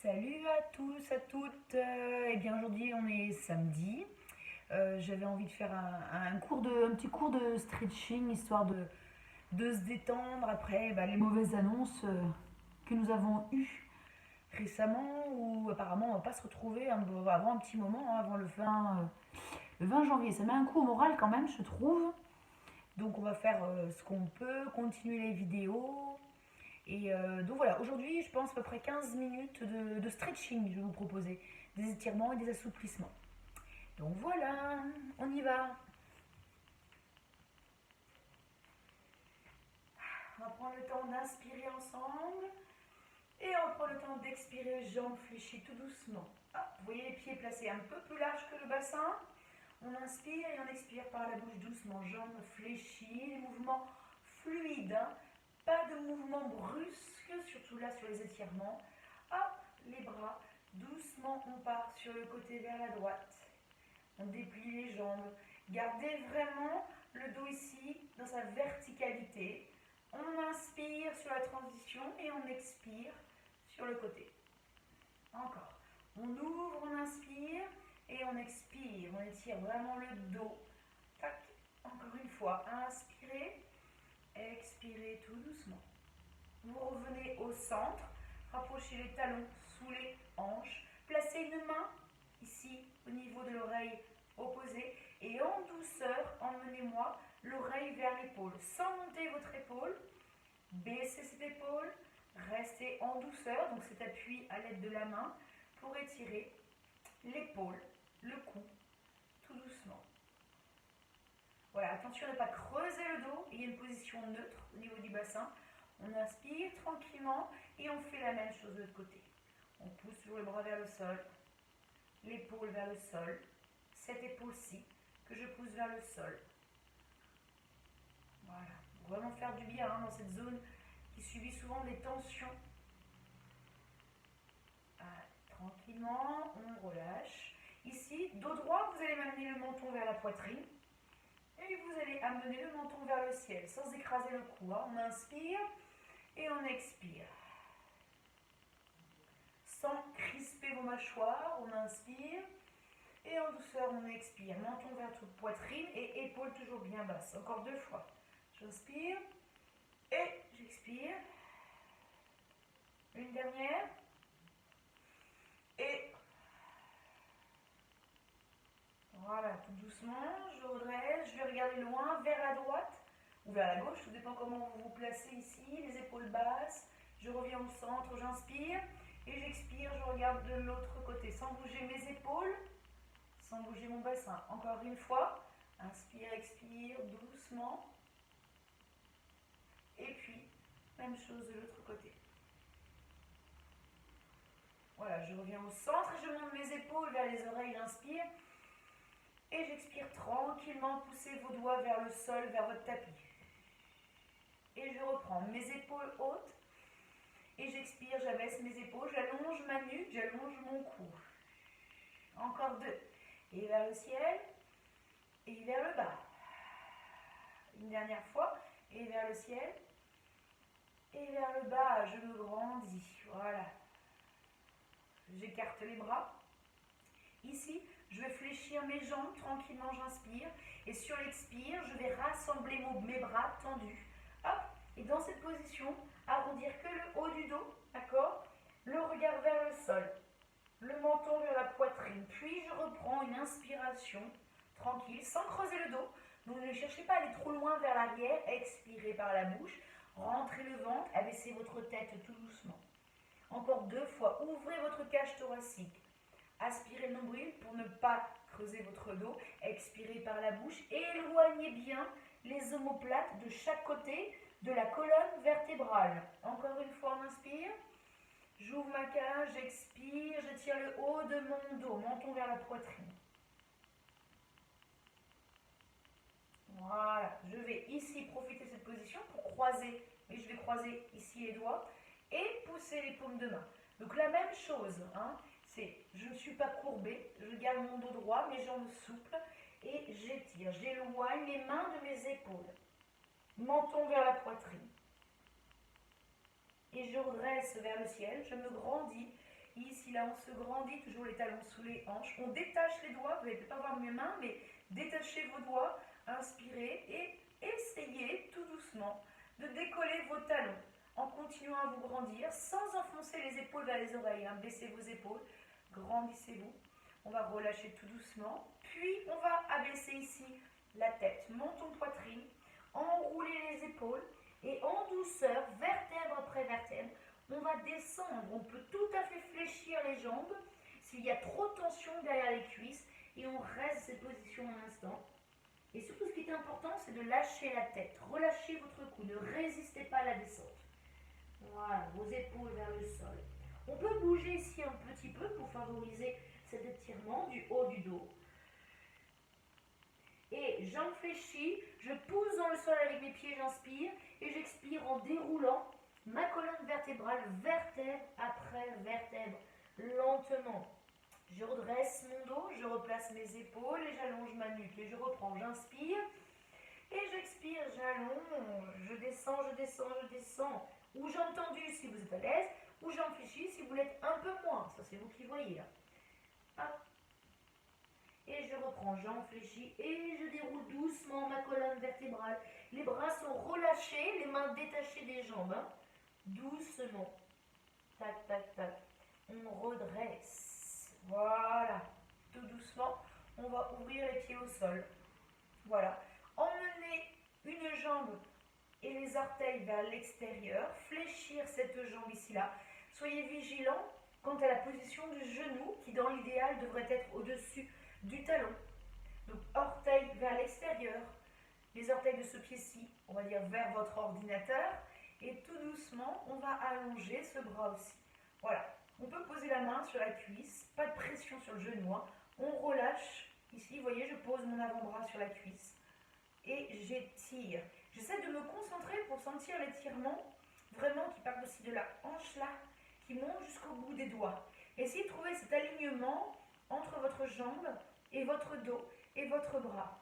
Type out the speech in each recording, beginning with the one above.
Salut à tous, à toutes. Eh bien aujourd'hui on est samedi. J'avais envie de faire un petit cours de stretching histoire de se détendre après les mauvaises annonces que nous avons eues récemment où apparemment on va pas se retrouver avant un petit moment, hein, avant le 20 janvier. Ça met un coup au moral quand même, je trouve. Donc on va faire ce qu'on peut, continuer les vidéos. Donc voilà, aujourd'hui je pense à peu près 15 minutes de stretching, je vais vous proposer, des étirements et des assouplissements. Donc voilà, on y va. On va prendre le temps d'inspirer ensemble et on prend le temps d'expirer, jambes fléchies tout doucement. Hop, vous voyez les pieds placés un peu plus larges que le bassin. On inspire et on expire par la bouche doucement, jambes fléchies, les mouvements fluides, hein. Pas de mouvement brusque, surtout là sur les étirements. Hop, les bras, doucement on part sur le côté vers la droite. On déplie les jambes. Gardez vraiment le dos ici dans sa verticalité. On inspire sur la transition et on expire sur le côté. Encore. On ouvre, on inspire et on expire. On étire vraiment le dos. Tac. Encore une fois. Inspirez. Expirez tout doucement. Vous revenez au centre. Rapprochez les talons sous les hanches. Placez une main ici au niveau de l'oreille opposée. Et en douceur, emmenez-moi l'oreille vers l'épaule. Sans monter votre épaule. Baissez cette épaule. Restez en douceur. Donc cet appui à l'aide de la main pour étirer l'épaule, le cou, tout doucement. Voilà, attention à ne pas creuser le dos. Il y a une position neutre au niveau du bassin. On inspire tranquillement et on fait la même chose de l'autre côté. On pousse toujours le bras vers le sol, l'épaule vers le sol, cette épaule-ci que je pousse vers le sol. Voilà, pour vraiment faire du bien dans cette zone qui subit souvent des tensions. Tranquillement, on relâche. Ici, dos droit, vous allez m'amener le menton vers la poitrine. Et vous allez amener le menton vers le ciel, sans écraser le cou. On inspire et on expire. Sans crisper vos mâchoires, on inspire. Et en douceur, on expire. Menton vers toute poitrine et épaules toujours bien basses. Encore 2 fois. J'inspire et j'expire. Une dernière. Et voilà, tout doucement, je redresse, je vais regarder loin, vers la droite ou vers la gauche, tout dépend comment vous vous placez ici, les épaules basses, je reviens au centre, j'inspire et j'expire, je regarde de l'autre côté, sans bouger mes épaules, sans bouger mon bassin. Encore une fois, inspire, expire, doucement, et puis, même chose de l'autre côté. Voilà, je reviens au centre et je monte mes épaules vers les oreilles, j'inspire. Et j'expire tranquillement, poussez vos doigts vers le sol, vers votre tapis. Et je reprends mes épaules hautes. Et j'expire, j'abaisse mes épaules, j'allonge ma nuque, j'allonge mon cou. Encore 2. Et vers le ciel, et vers le bas. Une dernière fois, et vers le ciel, et vers le bas, je me grandis. Voilà. J'écarte les bras. Ici, je vais fléchir mes jambes, tranquillement j'inspire. Et sur l'expire, je vais rassembler mes bras tendus. Hop, et dans cette position, arrondir que le haut du dos, d'accord? Le regard vers le sol, le menton vers la poitrine. Puis je reprends une inspiration tranquille, sans creuser le dos. Donc ne cherchez pas à aller trop loin vers l'arrière. Expirez par la bouche, rentrez le ventre, abaissez votre tête tout doucement. Encore 2 fois, ouvrez votre cage thoracique. Aspirez le nombril pour ne pas creuser votre dos. Expirez par la bouche. Éloignez bien les omoplates de chaque côté de la colonne vertébrale. Encore une fois, on inspire. J'ouvre ma cage, j'expire, j'étire le haut de mon dos, menton vers la poitrine. Voilà, je vais ici profiter de cette position pour croiser, mais je vais croiser ici les doigts et pousser les paumes de main. Donc la même chose, c'est je ne suis pas courbée, je garde mon dos droit, mes jambes souples et j'étire, j'éloigne les mains de mes épaules, menton vers la poitrine. Et je redresse vers le ciel, je me grandis Ici, là, on se grandit, toujours les talons sous les hanches. On détache les doigts, vous n'allez peut-être pas voir mes mains, mais détachez vos doigts, inspirez et essayez tout doucement de décoller vos talons en continuant à vous grandir sans enfoncer les épaules vers les oreilles. Hein. Baissez vos épaules, grandissez-vous. On va relâcher tout doucement. Puis, on va abaisser ici la tête. Montons poitrine, enrouler les épaules et en douceur, vertèbre après vertèbre, on va descendre. On peut tout à fait fléchir les jambes s'il y a trop de tension derrière les cuisses et on reste cette position un instant. Et surtout, ce qui est important, c'est de lâcher la tête. Relâchez votre cou, ne résistez pas à la descente. Voilà, vos épaules vers le sol. On peut bouger ici un petit peu pour favoriser cet étirement du haut du dos. Et jambes fléchies, je pousse dans le sol avec mes pieds, j'inspire et j'expire en déroulant ma colonne vertébrale, vertèbre après vertèbre, lentement. Je redresse mon dos, je replace mes épaules et j'allonge ma nuque. Et je reprends, j'inspire et j'expire, j'allonge, je descends, je descends, je descends. Ou jambes tendues si vous êtes à l'aise, ou jambes fléchies si vous l'êtes un peu moins. Ça, c'est vous qui voyez là. Hop. Et je reprends, jambes fléchies et je déroule doucement ma colonne vertébrale. Les bras sont relâchés, les mains détachées des jambes. Hein. Doucement. Tac, tac, tac. On redresse. Voilà. Tout doucement, on va ouvrir les pieds au sol. Voilà. Emmenez une jambe et les orteils vers l'extérieur. Fléchir cette jambe ici-là. Soyez vigilant quant à la position du genou qui, dans l'idéal, devrait être au-dessus du talon. Donc, orteils vers l'extérieur. Les orteils de ce pied-ci, on va dire vers votre ordinateur. Et tout doucement, on va allonger ce bras aussi. Voilà. On peut poser la main sur la cuisse. Pas de pression sur le genou. Hein. On relâche. Ici, vous voyez, je pose mon avant-bras sur la cuisse. Et j'étire. J'essaie de me concentrer pour sentir l'étirement, vraiment qui part aussi de la hanche là, qui monte jusqu'au bout des doigts. Essayez de trouver cet alignement entre votre jambe et votre dos et votre bras.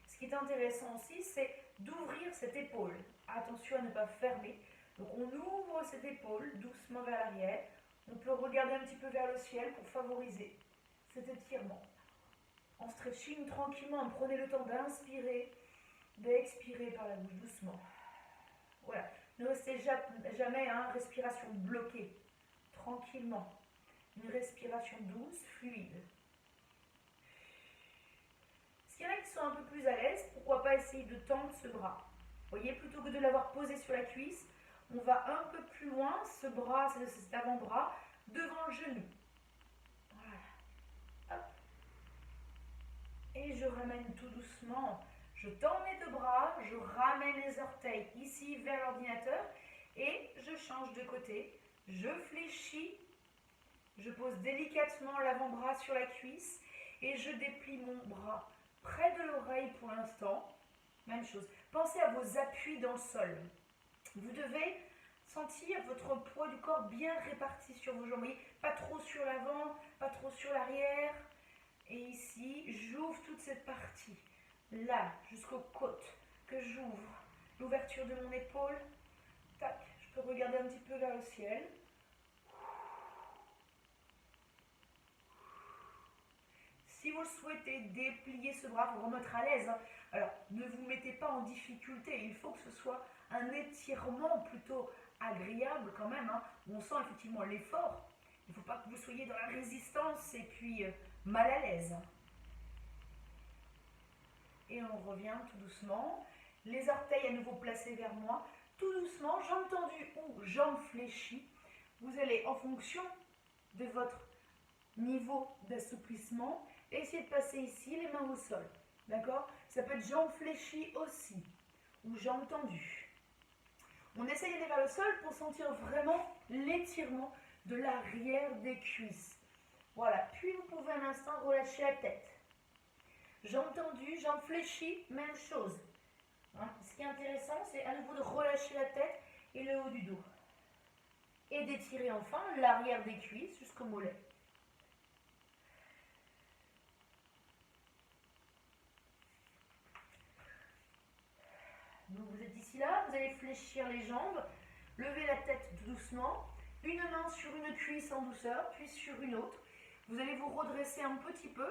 Ce qui est intéressant aussi, c'est d'ouvrir cette épaule. Attention à ne pas fermer. Donc on ouvre cette épaule doucement vers l'arrière. On peut regarder un petit peu vers le ciel pour favoriser cet étirement. En stretching tranquillement, prenez le temps d'inspirer, d'expirer par la bouche doucement. Voilà. Ne restez jamais à respiration bloquée. Tranquillement. Une respiration douce, fluide. S'il y en a qui sont un peu plus à l'aise, pourquoi pas essayer de tendre ce bras. Vous voyez, plutôt que de l'avoir posé sur la cuisse, on va un peu plus loin, ce bras, cet avant-bras, devant le genou. Voilà. Hop. Et je ramène tout doucement. Je tends mes deux bras, je ramène les orteils ici vers l'ordinateur et je change de côté. Je fléchis, je pose délicatement l'avant-bras sur la cuisse et je déplie mon bras près de l'oreille pour l'instant. Même chose. Pensez à vos appuis dans le sol. Vous devez sentir votre poids du corps bien réparti sur vos jambes. Pas trop sur l'avant, pas trop sur l'arrière. Et ici, j'ouvre toute cette partie. Là, jusqu'aux côtes, que j'ouvre. L'ouverture de mon épaule. Tac, je peux regarder un petit peu vers le ciel. Si vous le souhaitez, déplier ce bras, vous remettre à l'aise. Hein. Alors, ne vous mettez pas en difficulté. Il faut que ce soit un étirement plutôt agréable quand même. Hein. On sent effectivement l'effort. Il ne faut pas que vous soyez dans la résistance et puis mal à l'aise. Et on revient tout doucement. Les orteils à nouveau placés vers moi. Tout doucement, jambes tendues ou jambes fléchies. Vous allez, en fonction de votre niveau d'assouplissement, essayer de passer ici les mains au sol. D'accord? Ça peut être jambes fléchies aussi. Ou jambes tendues. On essaye d'aller vers le sol pour sentir vraiment l'étirement de l'arrière des cuisses. Voilà. Puis vous pouvez un instant relâcher la tête. Jambes tendues, jambes fléchies, même chose. Hein? Ce qui est intéressant, c'est à nouveau de relâcher la tête et le haut du dos. Et d'étirer enfin l'arrière des cuisses jusqu'au mollet. Donc vous êtes ici là, vous allez fléchir les jambes, lever la tête doucement Une main sur une cuisse en douceur, puis sur une autre. Vous allez vous redresser un petit peu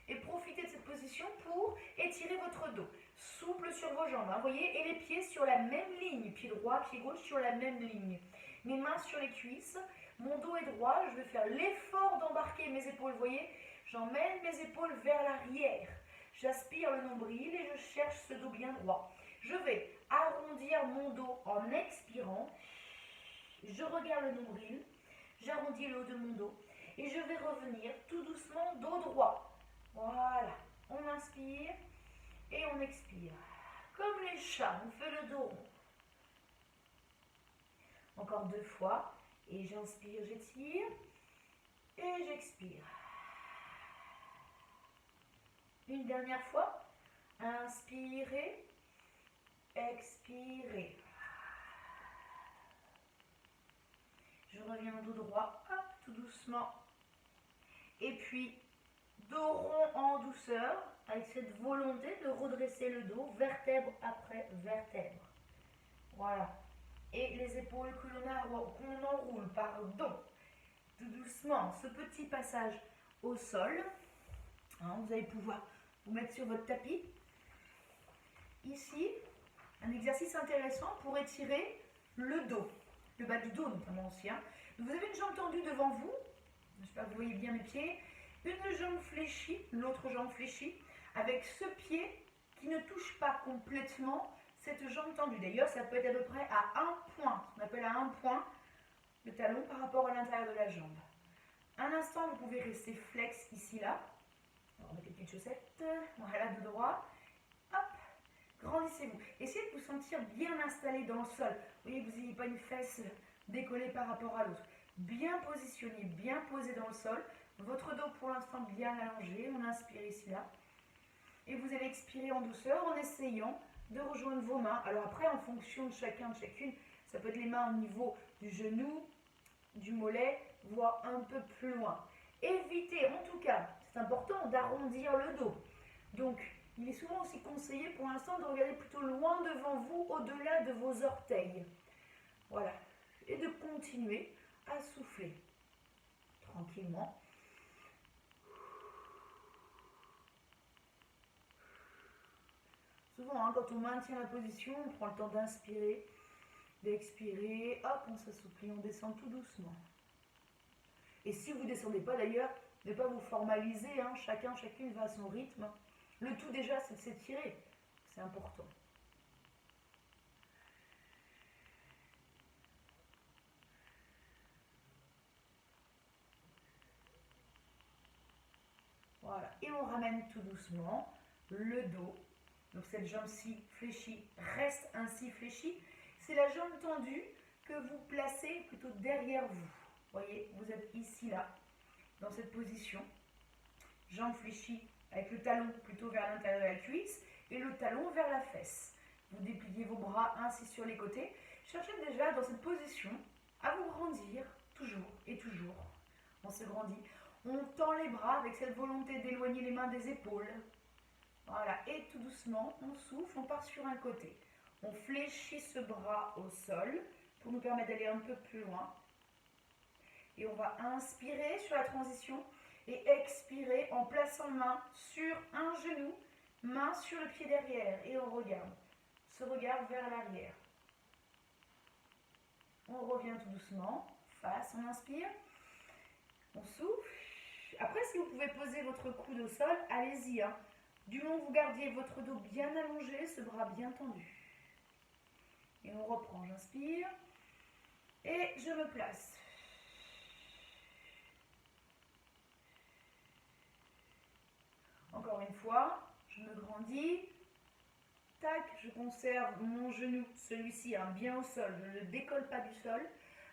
et profiter de cette position pour étirer votre dos. Souple sur vos jambes, hein, voyez, et les pieds sur la même ligne. Pied droit, pied gauche sur la même ligne. Mes mains sur les cuisses, mon dos est droit. Je vais faire l'effort d'embarquer mes épaules, voyez. J'emmène mes épaules vers l'arrière. J'aspire le nombril et je cherche ce dos bien droit. Je vais arrondir mon dos en expirant. Je regarde le nombril, j'arrondis le haut de mon dos et je vais revenir tout doucement dos droit. Voilà, on inspire et on expire. Comme les chats, on fait le dos rond. Encore 2 fois et j'inspire, j'étire et j'expire. Une dernière fois, inspirez, expirez. Je reviens au dos droit, hop, tout doucement. Et puis, dos rond en douceur, avec cette volonté de redresser le dos, vertèbre après vertèbre. Voilà. Et les épaules que l'on enroule, pardon. Tout doucement, ce petit passage au sol. Hein, vous allez pouvoir vous mettre sur votre tapis. Ici, un exercice intéressant pour étirer le dos. Le bas du dos notamment aussi. Hein. Vous avez une jambe tendue devant vous. J'espère que vous voyez bien mes pieds. Une jambe fléchie, l'autre jambe fléchie, avec ce pied qui ne touche pas complètement cette jambe tendue. D'ailleurs, ça peut être à peu près à un point. On appelle à un point le talon par rapport à l'intérieur de la jambe. Un instant, vous pouvez rester flex ici, là. On va remettre les petites chaussettes. Voilà, dos droit. Hop. Grandissez-vous. Essayez de vous sentir bien installé dans le sol. Vous voyez que vous n'ayez pas une fesse décollée par rapport à l'autre. Bien positionné, bien posé dans le sol. Votre dos pour l'instant bien allongé. On inspire ici, là. Et vous allez expirer en douceur en essayant de rejoindre vos mains. Alors après, en fonction de chacun, de chacune, ça peut être les mains au niveau du genou, du mollet, voire un peu plus loin. Évitez, en tout cas, c'est important d'arrondir le dos. Donc, il est souvent aussi conseillé pour l'instant de regarder plutôt loin devant vous, au-delà de vos orteils. Voilà. Et de continuer à souffler tranquillement. Souvent, hein, quand on maintient la position, on prend le temps d'inspirer, d'expirer, hop, on s'assouplit, on descend tout doucement. Et si vous ne descendez pas d'ailleurs, ne pas vous formaliser, hein, chacune va à son rythme. Le tout déjà, c'est de s'étirer, c'est important. Voilà, et on ramène tout doucement le dos. Donc cette jambe-ci fléchie reste ainsi fléchie. C'est la jambe tendue que vous placez plutôt derrière vous. Voyez, vous êtes ici, là, dans cette position. Jambe fléchie avec le talon plutôt vers l'intérieur de la cuisse et le talon vers la fesse. Vous dépliez vos bras ainsi sur les côtés. Cherchez déjà dans cette position à vous grandir toujours et toujours. On se grandit. On tend les bras avec cette volonté d'éloigner les mains des épaules. Voilà, et tout doucement, on souffle, on part sur un côté. On fléchit ce bras au sol pour nous permettre d'aller un peu plus loin. Et on va inspirer sur la transition et expirer en plaçant main sur un genou, main sur le pied derrière. Et on regarde. Ce regard vers l'arrière. On revient tout doucement. Face, on inspire. On souffle. Après, si vous pouvez poser votre coude au sol, allez-y. Hein. Du moment que vous gardiez votre dos bien allongé, ce bras bien tendu. Et on reprend. J'inspire. Et je me place. Encore une fois, je me grandis. Tac, je conserve mon genou, celui-ci hein, bien au sol. Je ne le décolle pas du sol.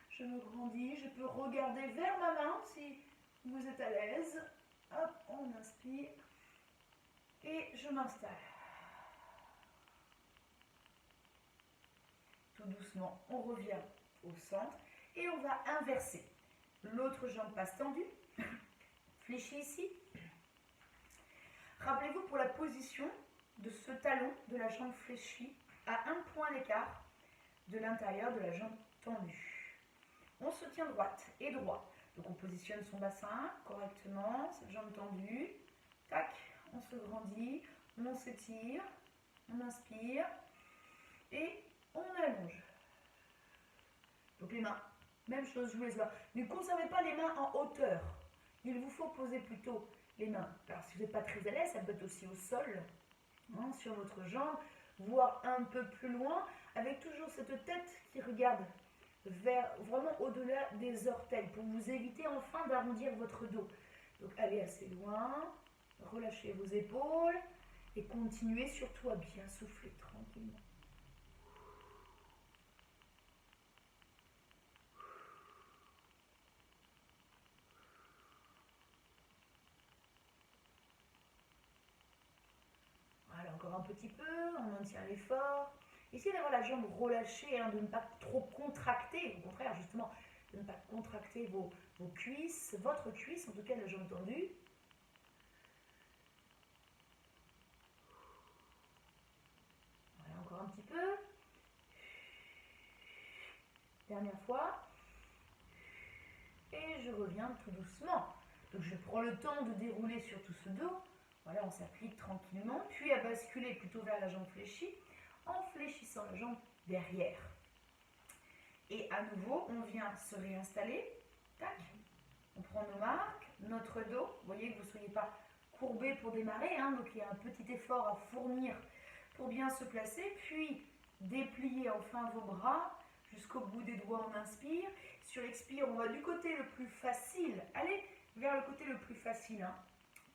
Je me grandis. Je peux regarder vers ma main si vous êtes à l'aise. Hop, on inspire. Et je m'installe. Tout doucement, on revient au centre. Et on va inverser. L'autre jambe passe tendue. Fléchie ici. Rappelez-vous pour la position de ce talon de la jambe fléchie à un point d'écart de l'intérieur de la jambe tendue. on se tient droite et droit. Donc on positionne son bassin correctement, cette jambe tendue. Tac, on se grandit, on s'étire, on inspire et on allonge. Donc les mains, même chose, je vous laisse voir. Ne conservez pas les mains en hauteur. Il vous faut poser plutôt les mains. Alors si vous n'êtes pas très à l'aise, ça peut être aussi au sol, hein, sur votre jambe, voire un peu plus loin, avec toujours cette tête qui regarde vers vraiment au-delà des orteils pour vous éviter enfin d'arrondir votre dos. Donc allez assez loin, relâchez vos épaules et continuez surtout à bien souffler tranquillement. Voilà, encore un petit peu, on maintient l'effort. Essayez d'avoir la jambe relâchée, hein, de ne pas trop contracter, au contraire justement, de ne pas contracter vos cuisses, votre cuisse, en tout cas la jambe tendue. Voilà, encore un petit peu. Dernière fois. Et je reviens tout doucement. Donc je prends le temps de dérouler sur tout ce dos. Voilà, on s'applique tranquillement, puis à basculer plutôt vers la jambe fléchie, en fléchissant la jambe derrière. Et à nouveau, on vient se réinstaller. Tac. On prend nos marques, notre dos. Vous voyez que vous ne soyez pas courbé pour démarrer, hein, donc il y a un petit effort à fournir pour bien se placer. Puis dépliez enfin vos bras jusqu'au bout des doigts, on inspire. Sur l'expire, on va du côté le plus facile. Allez vers le côté le plus facile, hein,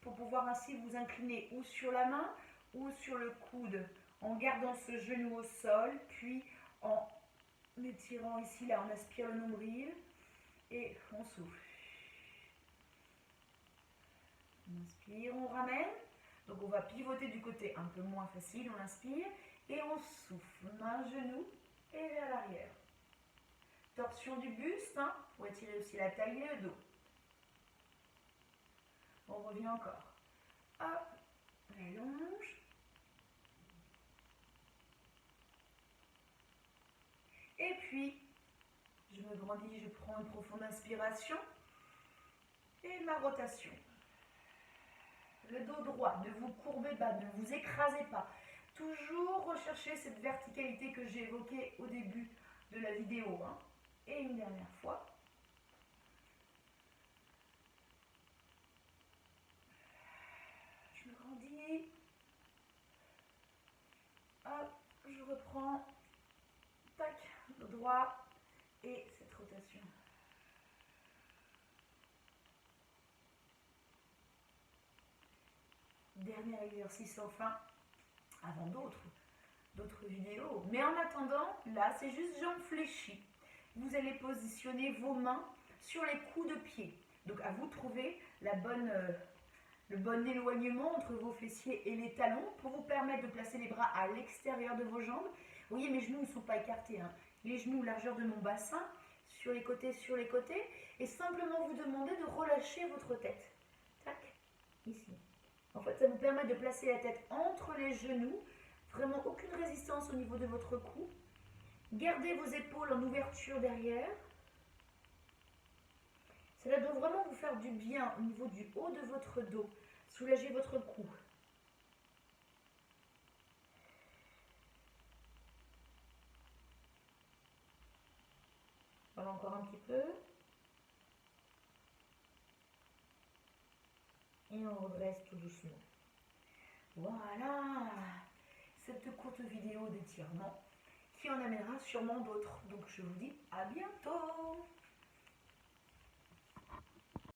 pour pouvoir ainsi vous incliner ou sur la main ou sur le coude, en gardant ce genou au sol, puis en étirant ici, là, on aspire le nombril et on souffle. On inspire, on ramène. Donc on va pivoter du côté un peu moins facile, on inspire et on souffle. Main, genou et vers l'arrière. Torsion du buste, hein, pour étirer aussi la taille et le dos. On revient encore. Hop, on allonge. Et puis, je me grandis, je prends une profonde inspiration. Et ma rotation. Le dos droit, ne vous courbez pas, ne vous écrasez pas. Toujours rechercher cette verticalité que j'ai évoquée au début de la vidéo, hein. Et une dernière fois. Je me grandis. Hop, je reprends. Tac, le droit et cette rotation. Dernier exercice enfin, avant d'autres vidéos. Mais en attendant, là, c'est juste jambes fléchies. Vous allez positionner vos mains sur les coups de pied. Donc à vous de trouver le bon éloignement entre vos fessiers et les talons pour vous permettre de placer les bras à l'extérieur de vos jambes. Vous voyez, mes genoux ne sont pas écartés, hein. Les genoux, largeur de mon bassin, sur les côtés, et simplement vous demander de relâcher votre tête. Tac, ici. En fait, ça vous permet de placer la tête entre les genoux, vraiment aucune résistance au niveau de votre cou. Gardez vos épaules en ouverture derrière. Cela doit vraiment vous faire du bien au niveau du haut de votre dos. Soulagez votre cou. Voilà, encore un petit peu. Et on redresse tout doucement. Voilà, cette courte vidéo d'étirement qui en amènera sûrement d'autres. Donc je vous dis à bientôt.